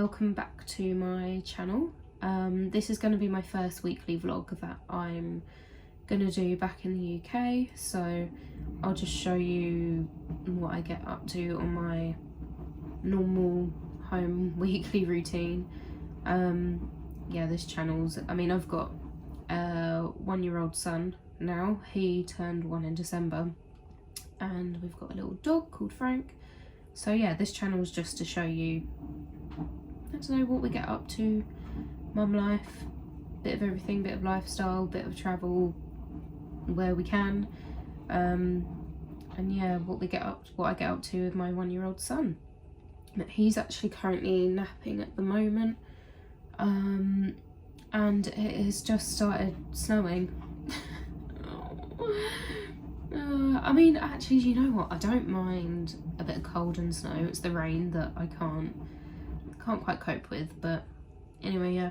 welcome back to my channel. This is going to be my first weekly vlog that I'm going to do back in the UK, so I'll just show you what I get up to on my normal home weekly routine. Yeah, this channel's, I've got a 1-year-old son now. He turned 1 in December, and we've got a little dog called Frank. So yeah, this channel's just to show you, I don't know, what we get up to, mum life, bit of everything, bit of lifestyle, bit of travel where we can, and yeah, what I get up to with my 1-year-old son. He's actually currently napping at the moment, and it has just started snowing. Actually, you know what? I don't mind a bit of cold and snow. It's the rain that I can't quite cope with. But anyway, yeah,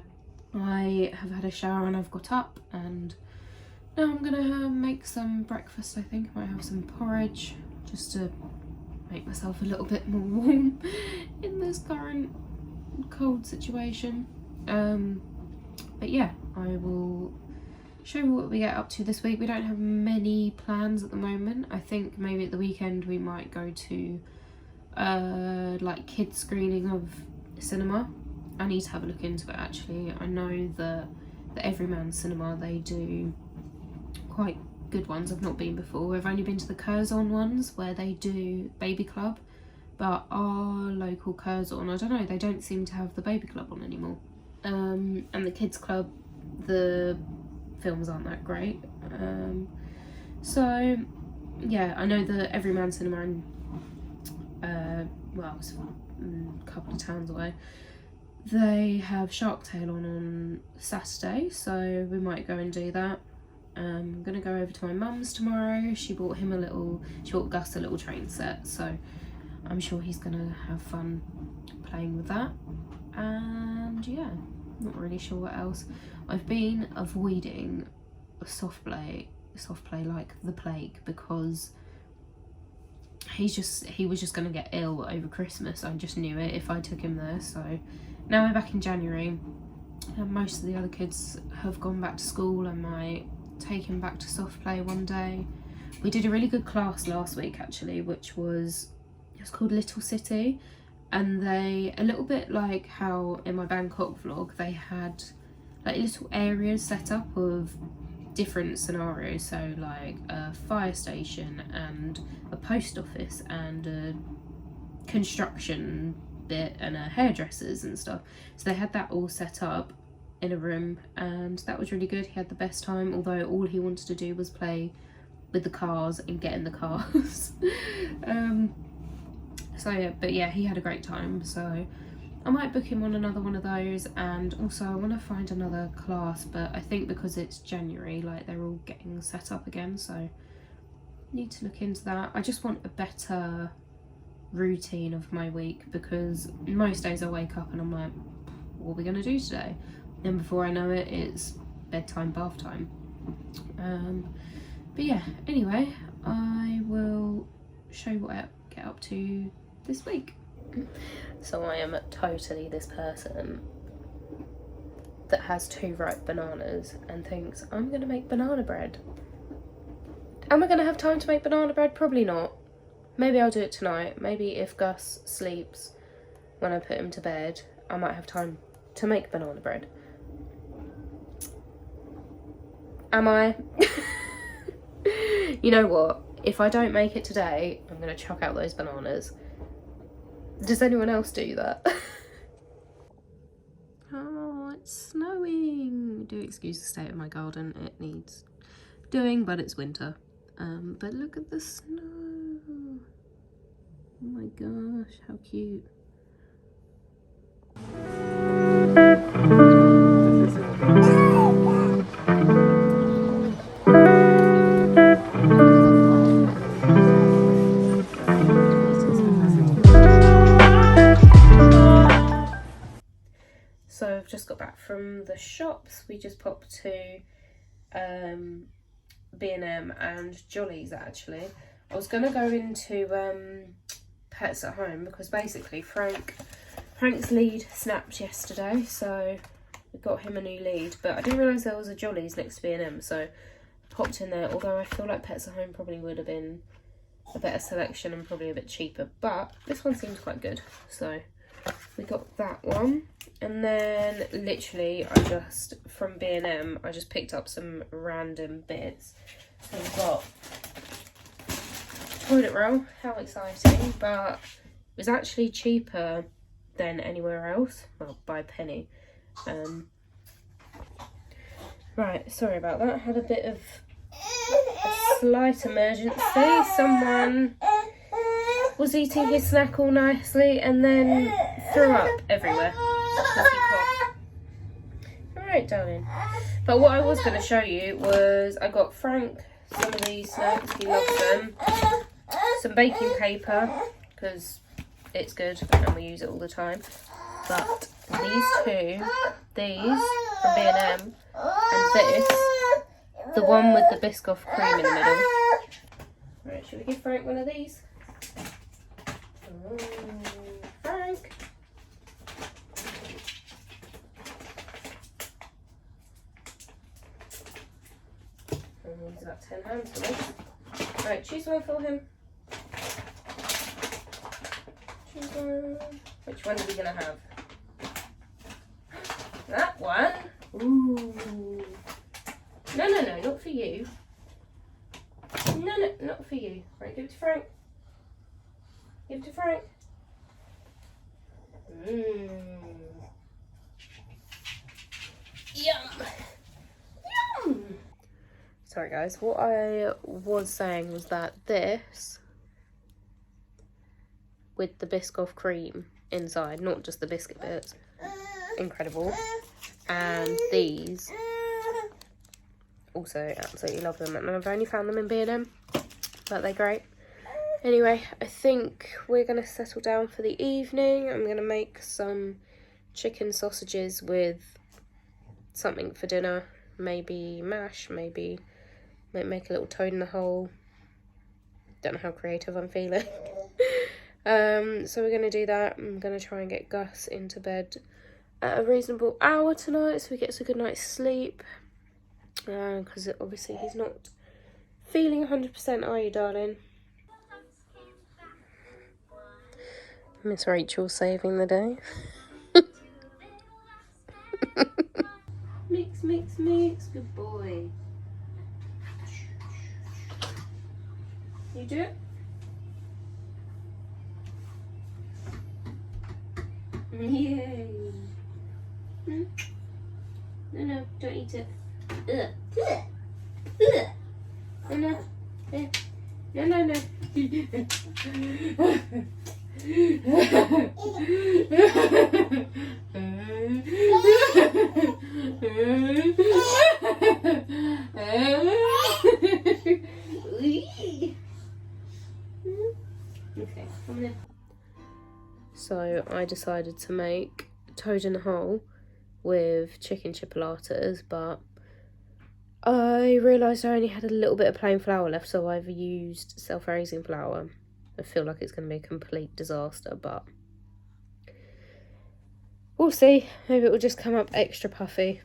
I have had a shower and I've got up, and now I'm gonna make some breakfast. I think I might have some porridge just to make myself a little bit more warm in this current cold situation. But yeah, I will show you what we get up to this week. We don't have many plans at the moment. I think maybe at the weekend we might go to like kids screening of cinema. I need to have a look into it actually. I know that the Everyman Cinema, they do quite good ones. I've not been before. I've only been to the Curzon ones where they do Baby Club, but our local Curzon, I don't know, they don't seem to have the Baby Club on anymore. And the Kids Club, the films aren't that great. So yeah, I know the Everyman Cinema in well, it's a couple of towns away, they have Shark Tale on Saturday, so we might go and do that. I'm gonna go over to my mum's tomorrow. She bought Gus a little train set, so I'm sure he's gonna have fun playing with that. And yeah, not really sure what else. I've been avoiding soft play like the plague, because he was just gonna get ill over Christmas. I just knew it if I took him there. So now we're back in January and most of the other kids have gone back to school. I might take him back to soft play one day. We did a really good class last week actually, which was, it was called Little City, and they, a little bit like how in my Bangkok vlog, they had like little areas set up of different scenarios, so like a fire station and a post office and a construction bit and a hairdressers and stuff. So they had that all set up in a room, and that was really good. He had the best time, although all he wanted to do was play with the cars and get in the cars. So yeah, but yeah, he had a great time, so I might book him on another one of those. And also I want to find another class, but I think because it's January, like, they're all getting set up again, so need to look into that. I just want a better routine of my week, because most days I wake up and I'm like, what are we gonna do today? And before I know it, it's bedtime, bath time. But yeah, anyway, I will show you what I get up to this week. So I am totally this person that has 2 ripe bananas and thinks, I'm gonna make banana bread. Am I gonna have time to make banana bread? Probably not. Maybe I'll do it tonight. Maybe if Gus sleeps when I put him to bed, I might have time to make banana bread. Am I? You know what? If I don't make it today, I'm gonna chuck out those bananas. Does anyone else do that? Oh, it's snowing. Do excuse the state of my garden. It needs doing, but it's winter. But look at the snow. Oh my gosh, how cute. So I've just got back from the shops. We just popped to B&M and Jolly's actually. I was going to go into Pets at Home because basically Frank Frank's lead snapped yesterday, so we got him a new lead. But I didn't realise there was a Jolly's next to B&M, so I popped in there. Although I feel like Pets at Home probably would have been a better selection and probably a bit cheaper. But this one seems quite good, so we got that one. And then literally I just, from B&M, I just picked up some random bits. So we've got toilet roll, how exciting, but it was actually cheaper than anywhere else, well, by a penny. Right, sorry about that, I had a bit of a slight emergency. Someone was eating his snack all nicely and then threw up everywhere. Alright, darling. But what I was going to show you was I got Frank some of these snacks, he loves them. Some baking paper, because it's good and we use it all the time. But these two, these from B&M, and this, the one with the Biscoff cream in the middle. Right, should we give Frank one of these? Oh, Frank. He's about 10 hands for this. Right, choose one for him. Choose one. Which one are we going to have? That one? Ooh. No, not for you. No, not for you. Right, give it to Frank. Give it to Frank. Yum. Yum. Sorry guys, what I was saying was that this, with the Biscoff cream inside, not just the biscuit bits, incredible. And these, also absolutely love them. And I've only found them in B&M, but they're great. Anyway, I think we're going to settle down for the evening. I'm going to make some chicken sausages with something for dinner. Maybe mash, maybe make a little toad in the hole. Don't know how creative I'm feeling. So we're going to do that. I'm going to try and get Gus into bed at a reasonable hour tonight so he gets a good night's sleep. Because obviously he's not feeling 100%, are you, darling? Miss Rachel saving the day. Mix, mix, mix. Good boy. You do it? Yay. No, don't eat it. No. Okay, come in. So I decided to make toad in a hole with chicken chipolatas, but I realised I only had a little bit of plain flour left, so I've used self-raising flour. I feel like it's going to be a complete disaster, but we'll see. Maybe it will just come up extra puffy.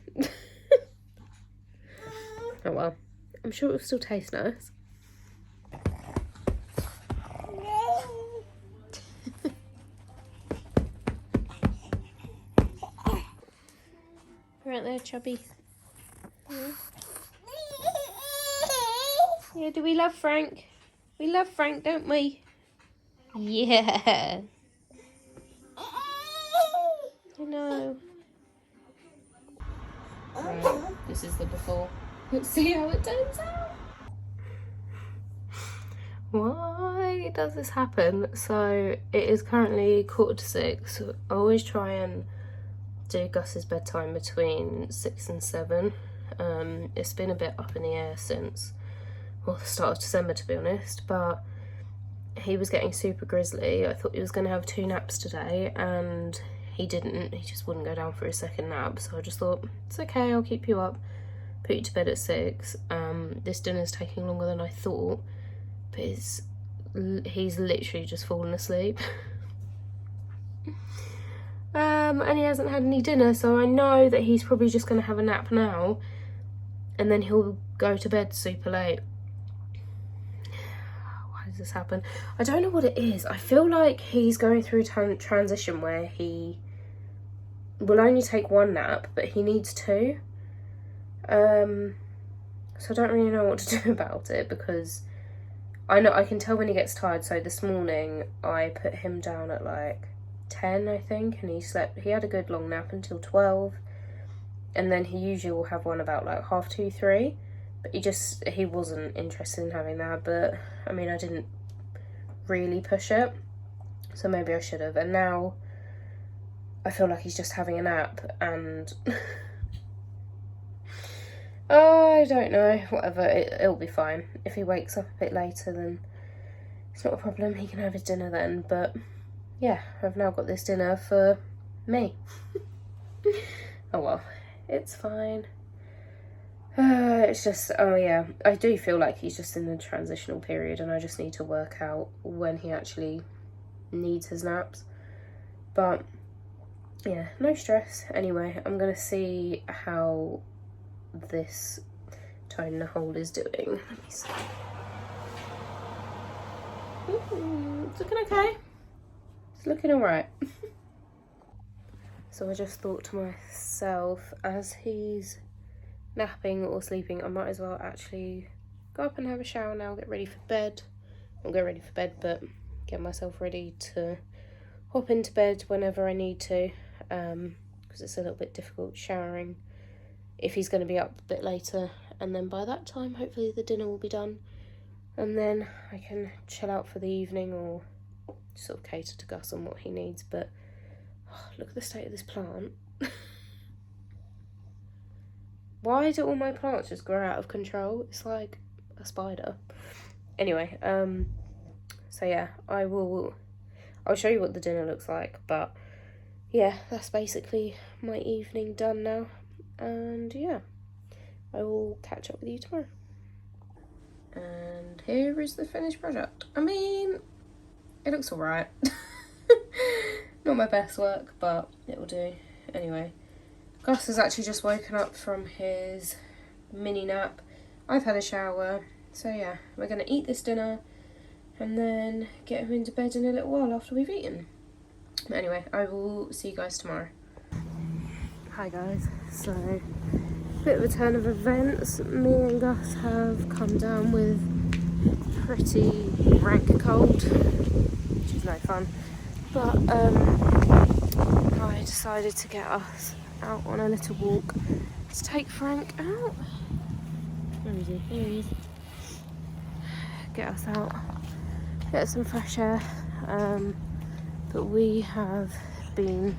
Oh well, I'm sure it will still taste nice. Right there, chubby. Yeah, do we love Frank? We love Frank, don't we? Yeah. I know. Right, this is the before. Let's see how it turns out. Why does this happen? So it is currently 6:45. I always try and do Gus's bedtime between 6 and 7. It's been a bit up in the air since, well, the start of December, to be honest, but he was getting super grizzly. I thought he was going to have 2 naps today, and he didn't. He just wouldn't go down for a second nap, so I just thought, it's okay, I'll keep you up, put you to bed at 6. This dinner's taking longer than I thought, but he's literally just fallen asleep. And he hasn't had any dinner, so I know that he's probably just going to have a nap now, and then he'll go to bed super late. Why does this happen? I don't know what it is. I feel like he's going through a transition where he will only take one nap, but he needs two. So I don't really know what to do about it, because I can tell when he gets tired. So this morning I put him down at like 10, I think, and he had a good long nap until 12, and then he usually will have one about like 2:30, 3, but he wasn't interested in having that. But I mean, I didn't really push it, so maybe I should have. And now I feel like he's just having a nap, and I don't know, whatever, it'll be fine. If he wakes up a bit later, then it's not a problem, he can have his dinner then. But yeah, I've now got this dinner for me. Oh well, it's fine. It's just, oh yeah, I do feel like he's just in the transitional period, and I just need to work out when he actually needs his naps. But yeah, no stress. Anyway, I'm gonna see how this tone in the hole is doing. Let me see. It's looking okay. It's looking alright. So I just thought to myself, as he's napping or sleeping, I might as well actually go up and have a shower now, get ready for bed. Not get ready for bed, but get myself ready to hop into bed whenever I need to, because it's a little bit difficult showering if he's going to be up a bit later. And then by that time, hopefully the dinner will be done, and then I can chill out for the evening, or sort of cater to Gus on what he needs. But oh, look at the state of this plant. Why do all my plants just grow out of control? It's like a spider. Anyway, so yeah, I'll show you what the dinner looks like. But yeah, that's basically my evening done now. And yeah, I will catch up with you tomorrow. And here is the finished project. I mean, it looks alright. Not my best work, but it will do. Anyway, Gus has actually just woken up from his mini nap. I've had a shower. So yeah, we're going to eat this dinner and then get him into bed in a little while after we've eaten. But anyway, I will see you guys tomorrow. Hi guys, so a bit of a turn of events. Me and Gus have come down with pretty rank cold, which is no fun. But I decided to get us out on a little walk to take Frank out. Where is he? Here he is. Get us out, get some fresh air. But we have been,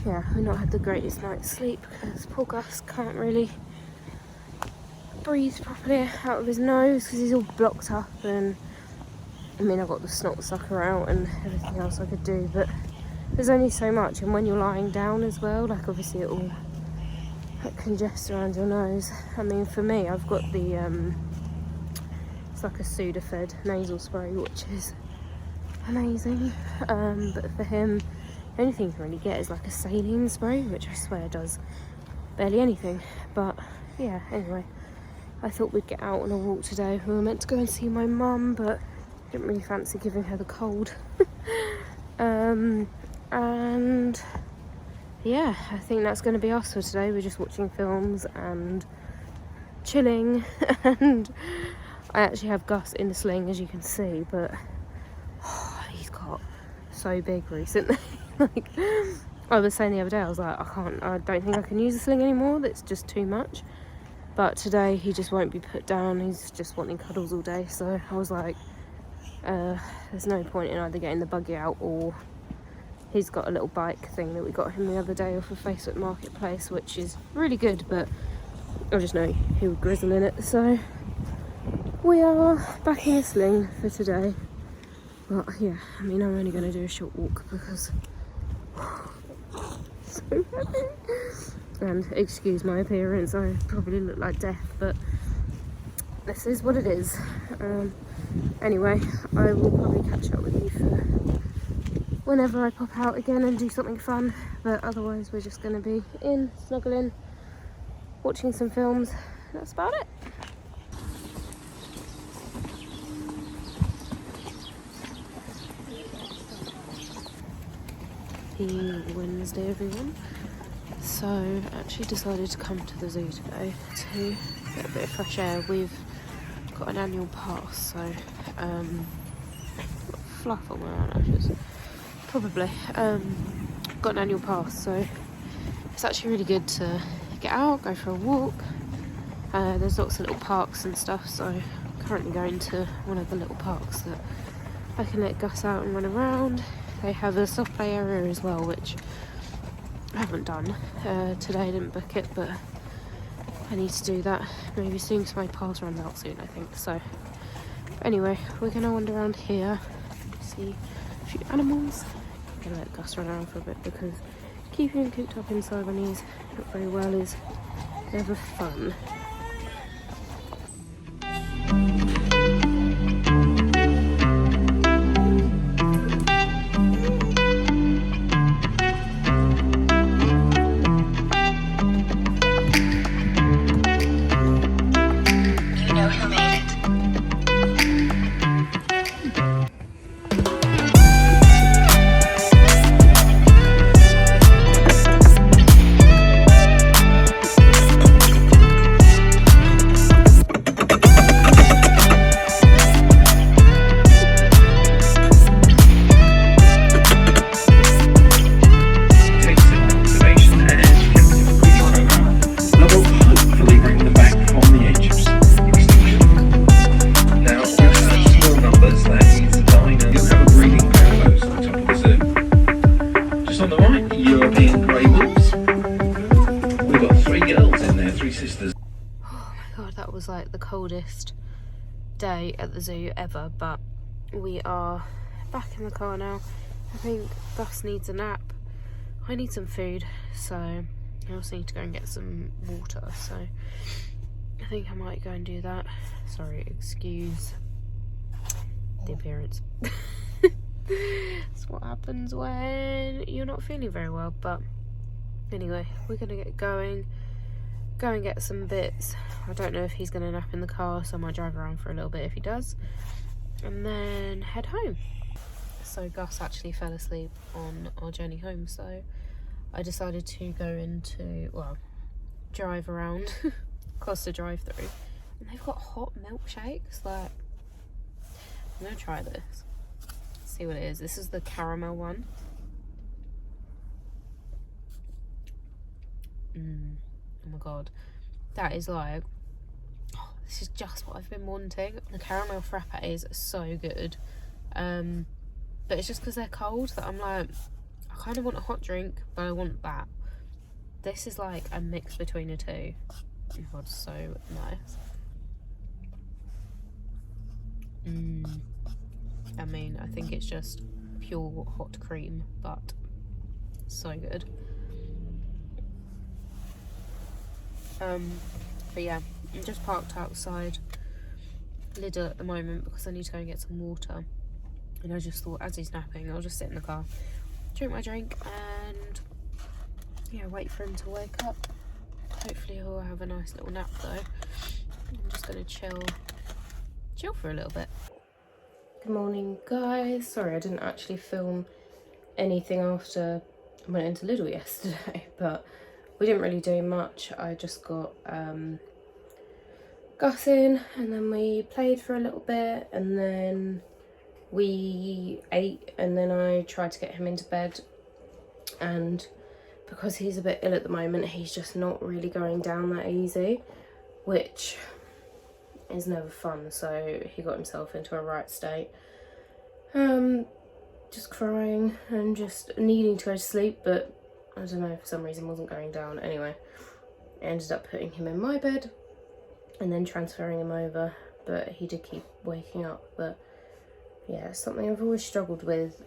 we've not had the greatest night's sleep, because poor Gus can't really breathe properly out of his nose because he's all blocked up. And I mean, I've got the snot sucker out and everything else I could do, but there's only so much. And when you're lying down as well, like obviously it all congests around your nose. I mean, for me, I've got the it's like a Sudafed nasal spray, which is amazing. But for him, the only thing you can really get is like a saline spray, which I swear does barely anything. But yeah, anyway, I thought we'd get out on a walk today. We were meant to go and see my mum, but didn't really fancy giving her the cold. And yeah, I think that's going to be us for today. We're just watching films and chilling. And I actually have Gus in the sling, as you can see, but he's got so big recently. Like, I was saying the other day, I was like, I don't think I can use the sling anymore. That's just too much. But today he just won't be put down. He's just wanting cuddles all day. So I was like, there's no point in either getting the buggy out, or he's got a little bike thing that we got him the other day off of Facebook Marketplace, which is really good, but I just know he would grizzle in it. So we are back in a sling for today. But yeah, I mean, I'm only going to do a short walk because so heavy. And excuse my appearance, I probably look like death, but this is what it is. Anyway, I will probably catch up with you for whenever I pop out again and do something fun, but otherwise we're just going to be in, snuggling, watching some films. That's about it. Happy Wednesday, everyone. So I actually decided to come to the zoo today to get a bit of fresh air. We've got an annual pass, so got fluff on my eyelashes, probably. Got an annual pass, so it's actually really good to get out, go for a walk. There's lots of little parks and stuff, so I'm currently going to one of the little parks that I can let Gus out and run around. They have a soft play area as well, which I haven't done today. I didn't book it, but I need to do that maybe soon because my pass runs out soon, I think. So anyway, we're going to wander around here, see a few animals. I'm going to let Gus run around for a bit because keeping him cooped up inside when he's not very well is never fun. Was like the coldest day at the zoo ever, but we are back in the car now. I think Gus needs a nap, I need some food, so I also need to go and get some water, so I think I might go and do that. Sorry, excuse the appearance. That's what happens when you're not feeling very well. But anyway, we're gonna get going, go and get some bits. I don't know if he's going to nap in the car, so I might drive around for a little bit if he does, and then head home. So Gus actually fell asleep on our journey home, so I decided to go into, well, drive around Costa drive-through, and they've got hot milkshakes. Like, I'm going to try this, see what it is. This is the caramel one. Oh my god, that is like, oh, this is just what I've been wanting. The caramel frappe is so good, but it's just because they're cold that I'm like, I kind of want a hot drink, but I want that. This is like a mix between the two. Oh my god, so nice. I mean, I think it's just pure hot cream, but so good. But yeah, I'm just parked outside Lidl at the moment because I need to go and get some water, and I just thought as he's napping I'll just sit in the car, drink my drink, and yeah, wait for him to wake up. Hopefully he'll have a nice little nap though. I'm just gonna chill for a little bit. Good morning guys, sorry I didn't actually film anything after I went into Lidl yesterday, but we didn't really do much. I just got Gus in, and then we played for a little bit, and then we ate, and then I tried to get him into bed, and because he's a bit ill at the moment, he's just not really going down that easy, which is never fun. So he got himself into a right state, just crying and just needing to go to sleep, but I don't know, for some reason wasn't going down. Anyway, I ended up putting him in my bed and then transferring him over, but he did keep waking up. But yeah, something I've always struggled with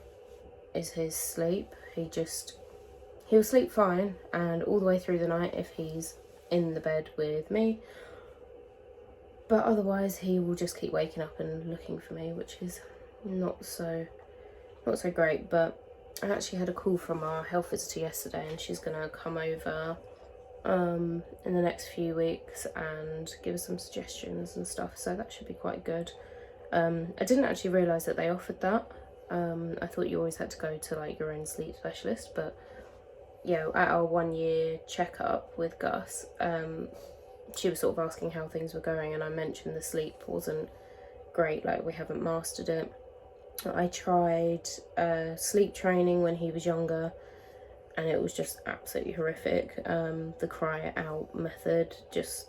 is his sleep. He'll sleep fine and all the way through the night if he's in the bed with me, but otherwise he will just keep waking up and looking for me, which is not so great. But I actually had a call from our health visitor yesterday, and she's gonna come over in the next few weeks and give us some suggestions and stuff, so that should be quite good. I didn't actually realise that they offered that. I thought you always had to go to like your own sleep specialist, but yeah, at our 1 year checkup with Gus, she was sort of asking how things were going, and I mentioned the sleep wasn't great, like we haven't mastered it. I tried sleep training when he was younger, and it was just absolutely horrific. The cry out method, just,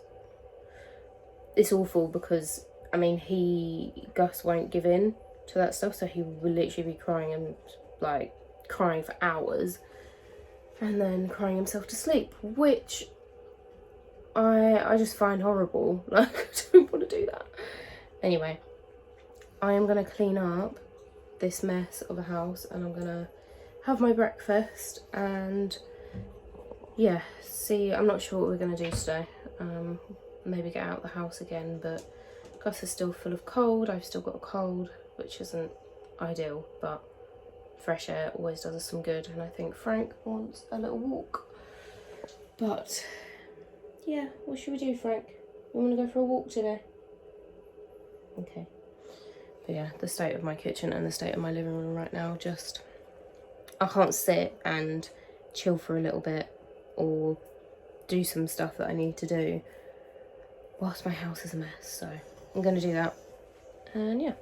it's awful because, I mean, Gus won't give in to that stuff, so he will literally be crying and like crying for hours and then crying himself to sleep, which I just find horrible. Like, I don't want to do that. Anyway, I am going to clean up this mess of a house, and I'm going to have my breakfast and yeah, see, I'm not sure what we're going to do today. Maybe get out the house again, but Gus is still full of cold. I've still got a cold, which isn't ideal, but fresh air always does us some good, and I think Frank wants a little walk. But yeah, what should we do, Frank? You want to go for a walk today? Okay. But yeah, the state of my kitchen and the state of my living room right now, just, I can't sit and chill for a little bit or do some stuff that I need to do whilst my house is a mess, so I'm going to do that, and yeah.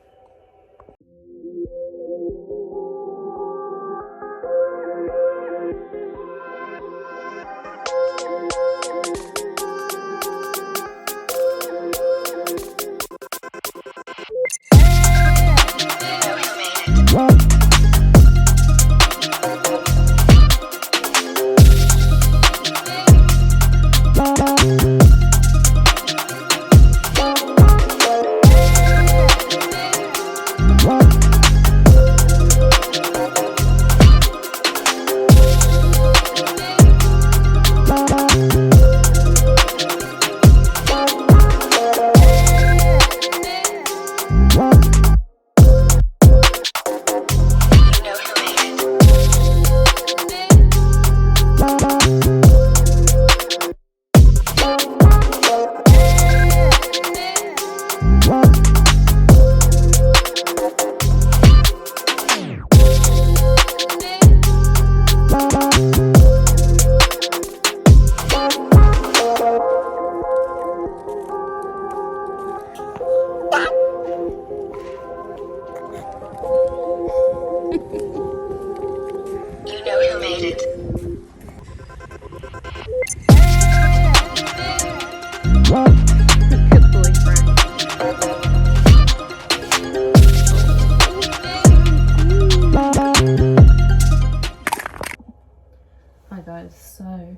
Hi guys, so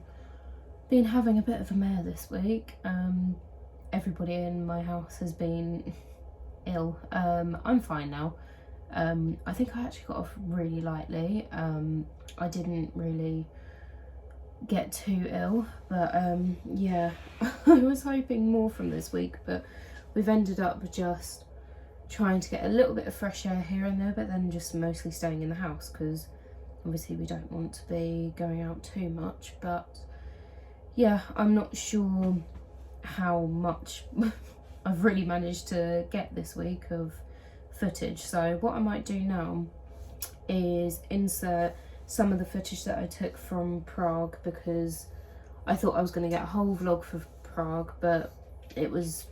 been having a bit of a mare this week. Everybody in my house has been ill. I'm fine now. I think I actually got off really lightly. I didn't really get too ill, but yeah, I was hoping more from this week, but we've ended up just trying to get a little bit of fresh air here and there, but then just mostly staying in the house because obviously we don't want to be going out too much. But yeah, I'm not sure how much I've really managed to get this week of footage, so what I might do now is insert some of the footage that I took from Prague, because I thought I was going to get a whole vlog for Prague, but it was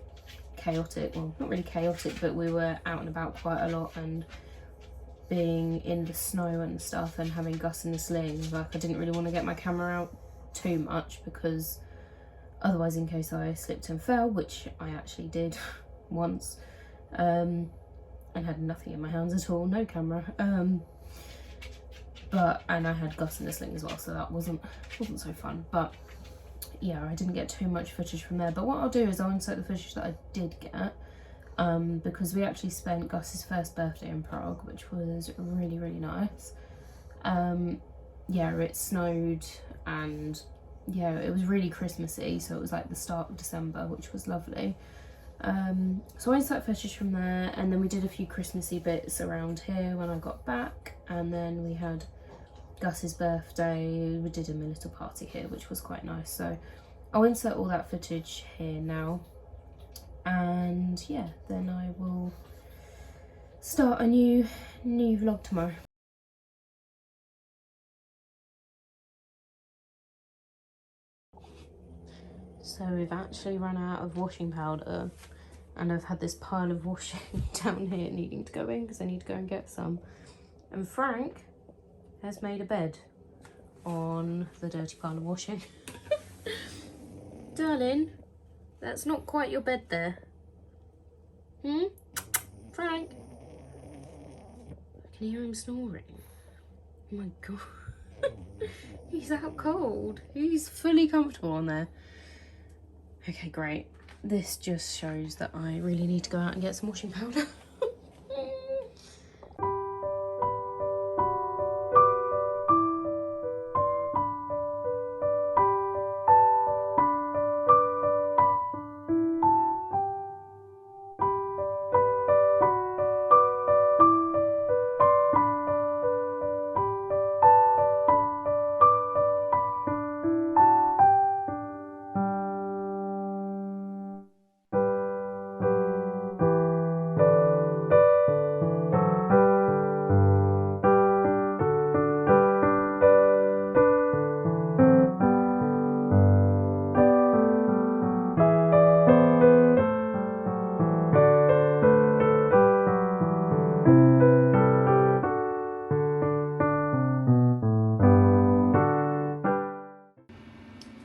chaotic. Well, not really chaotic, but we were out and about quite a lot, and being in the snow and stuff and having Gus in the sling, like, I didn't really want to get my camera out too much, because otherwise, in case I slipped and fell, which I actually did once, and had nothing in my hands at all, no camera, and I had Gus in the sling as well, so that wasn't so fun. But yeah, I didn't get too much footage from there. But what I'll do is I'll insert the footage that I did get, because we actually spent Gus's first birthday in Prague, which was really, really nice. Yeah, it snowed, and yeah, it was really Christmassy, so it was like the start of December, which was lovely. So I insert footage from there, and then we did a few Christmassy bits around here when I got back, and then we had Gus's birthday. We did him a little party here, which was quite nice. So I'll insert all that footage here now. And yeah, then I will start a new vlog tomorrow. So we've actually run out of washing powder, and I've had this pile of washing down here needing to go in because I need to go and get some. And Frank has made a bed on the dirty pile of washing. Darling, that's not quite your bed there. Frank? I can hear him snoring. Oh my god. He's out cold. He's fully comfortable on there. Okay, great. This just shows that I really need to go out and get some washing powder.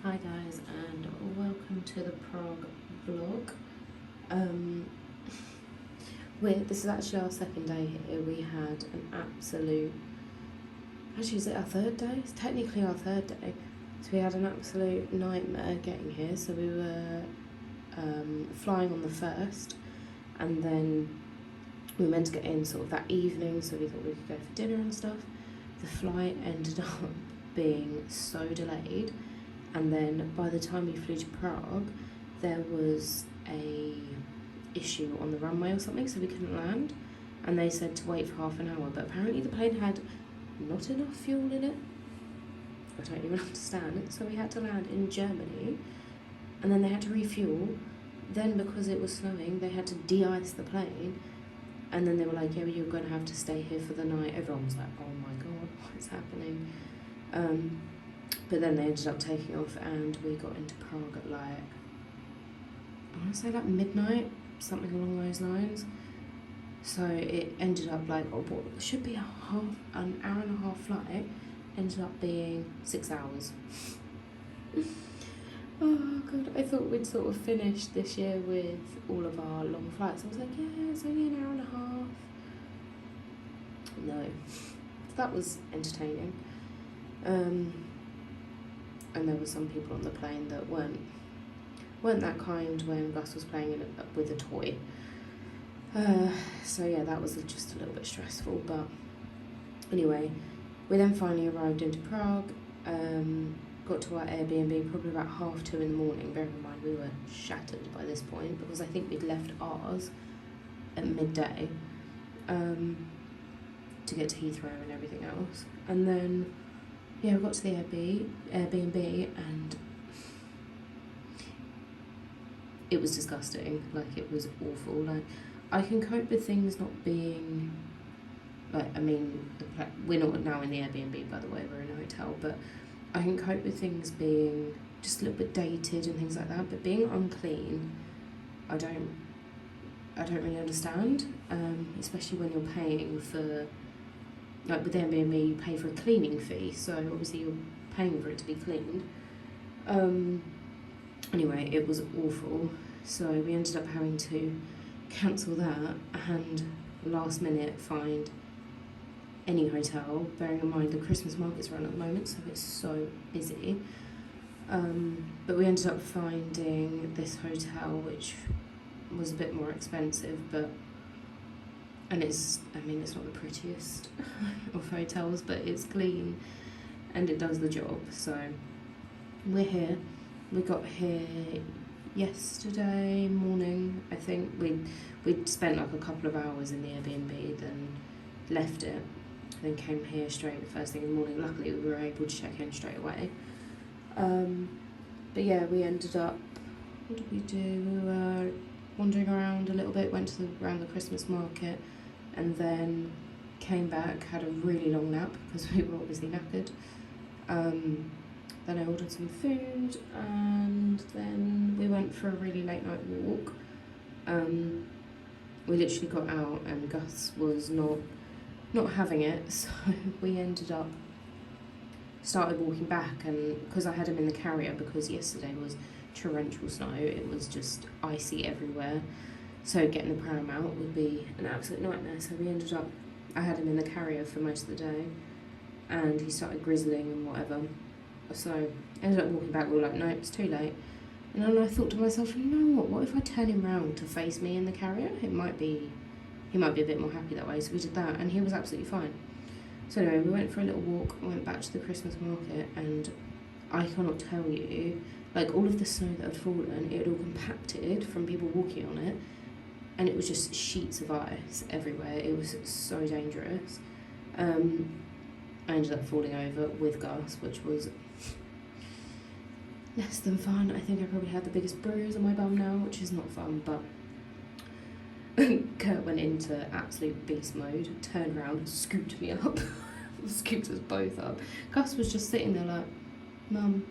Hi guys, and welcome to the Prague vlog. This is actually our second day here. We had an absolute, actually is it our third day? It's technically our third day. So we had an absolute nightmare getting here. So we were flying on the 1st, and then we were meant to get in sort of that evening, so we thought we could go for dinner and stuff. The flight ended up being so delayed. And then by the time we flew to Prague, there was a issue on the runway or something, so we couldn't land. And they said to wait for half an hour, but apparently the plane had not enough fuel in it. I don't even understand. So we had to land in Germany, and then they had to refuel. Then because it was snowing, they had to de-ice the plane. And then they were like, yeah, well, you're going to have to stay here for the night. Everyone was like, oh my god, what's happening? But then they ended up taking off, and we got into Prague at like, I want to say like midnight, something along those lines. So it ended up like, what should be an hour and a half flight, ended up being 6 hours. Oh god, I thought we'd sort of finished this year with all of our long flights. I was like, yeah, it's only an hour and a half. No, that was entertaining. And there were some people on the plane that weren't that kind when Gus was playing with a toy. So yeah, that was just a little bit stressful. But anyway, we then finally arrived into Prague. Got to our Airbnb probably about 2:30 in the morning. Bear in mind we were shattered by this point because I think we'd left ours at midday to get to Heathrow and everything else. And then yeah, we got to the Airbnb, and it was disgusting. Like, it was awful. Like, I can cope with things not being, like, I mean, we're not now in the Airbnb, by the way, we're in a hotel, but I can cope with things being just a little bit dated and things like that, but being unclean, I don't really understand, especially when you're paying for, like with Airbnb, you pay for a cleaning fee, so obviously you're paying for it to be cleaned. Anyway, it was awful, so we ended up having to cancel that and last minute find any hotel, bearing in mind the Christmas market's run at the moment, so it's so busy. But we ended up finding this hotel which was a bit more expensive, and it's not the prettiest of hotels, but it's clean and it does the job. So we're here. We got here yesterday morning, I think. We'd spent like a couple of hours in the Airbnb, then left it, then came here straight the first thing in the morning. Luckily we were able to check in straight away. But yeah, we ended up, what did we do? We were wandering around a little bit, went around the Christmas market, and then came back, had a really long nap because we were obviously knackered. Then I ordered some food, and then we went for a really late night walk. We literally got out and Gus was not having it, so we ended up started walking back, and because I had him in the carrier because yesterday was torrential snow, it was just icy everywhere, so getting the pram out would be an absolute nightmare. So we ended up, I had him in the carrier for most of the day, and he started grizzling and whatever, so I ended up walking back. We were like, no, it's too late. And then I thought to myself, you know what if I turn him round to face me in the carrier? He might be a bit more happy that way. So we did that, and he was absolutely fine. So anyway, we went for a little walk, went back to the Christmas market, and I cannot tell you, like, all of the snow that had fallen, it had all compacted from people walking on it, and it was just sheets of ice everywhere. It was so dangerous. I ended up falling over with Gus, which was less than fun. I think I probably had the biggest bruise on my bum now, which is not fun, but Kurt went into absolute beast mode, turned around, scooped me up, scooped us both up. Gus was just sitting there like, Mum,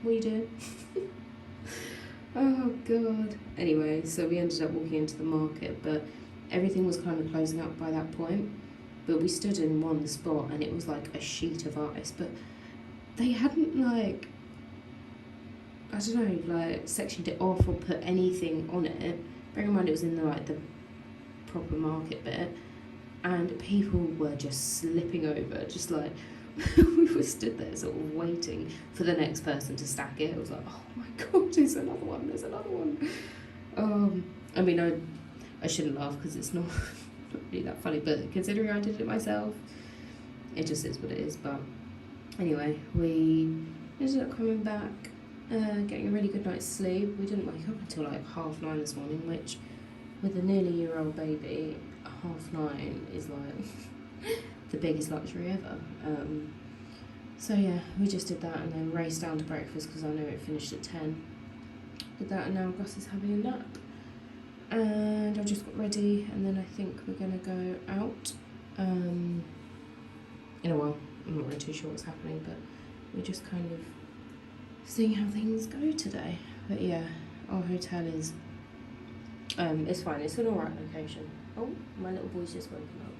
what are you doing? Oh God. Anyway, so we ended up walking into the market, but everything was kind of closing up by that point. But we stood in one spot and it was like a sheet of ice, but they hadn't, like, I don't know, like sectioned it off or put anything on it. Bear in mind it was in the proper market bit, and people were just slipping over, just like we were stood there sort of waiting for the next person to stack it. I was like, oh my God, there's another one. I mean, I shouldn't laugh because it's not really that funny, but considering I did it myself, it just is what it is. But anyway, we ended up coming back, getting a really good night's sleep. We didn't wake up until like 9:30 this morning, which with a nearly year-old baby, 9:30 is like the biggest luxury ever. So yeah, we just did that and then raced down to breakfast because I know it finished at 10. Did that, and now Gus is having a nap. And I've just got ready, and then I think we're gonna go out in a while. I'm not really too sure what's happening, but we're just kind of seeing how things go today. But yeah, our hotel is it's fine. It's an alright location. Oh, my little boy's just woken up.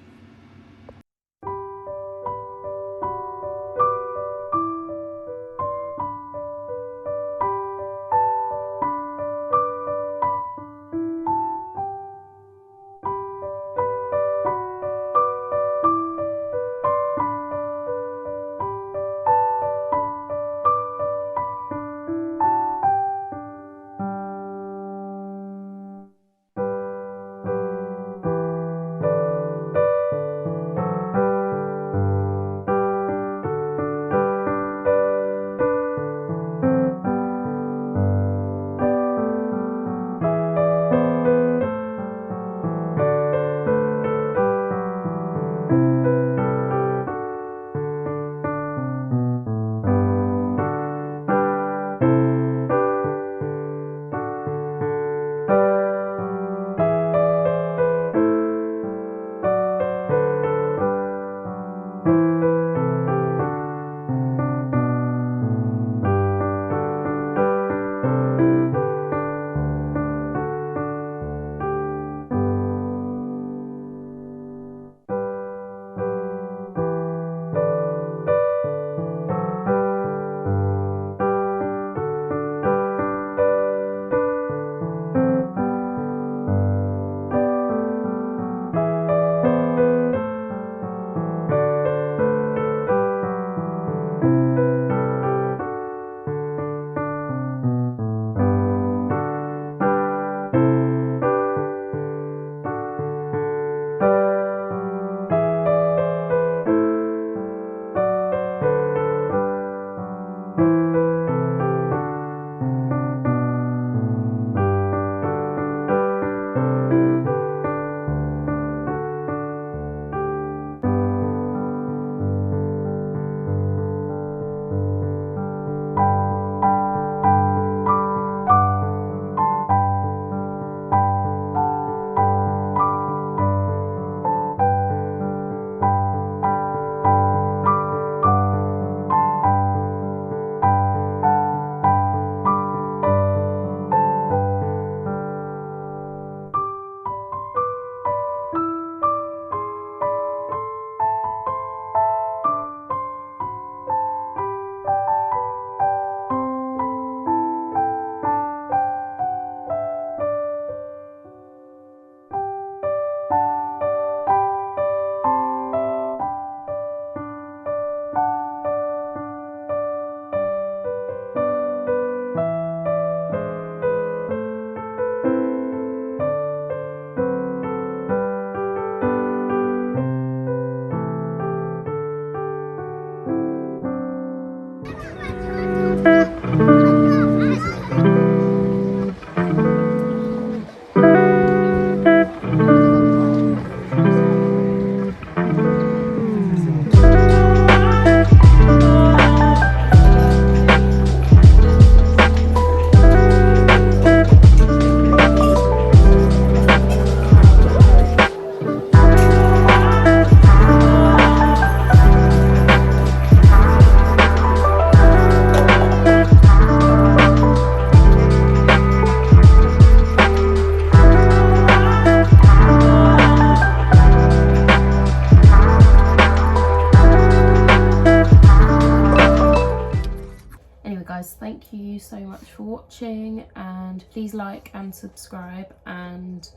so much for watching, and please like and subscribe, and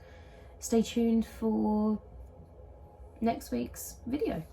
stay tuned for next week's video.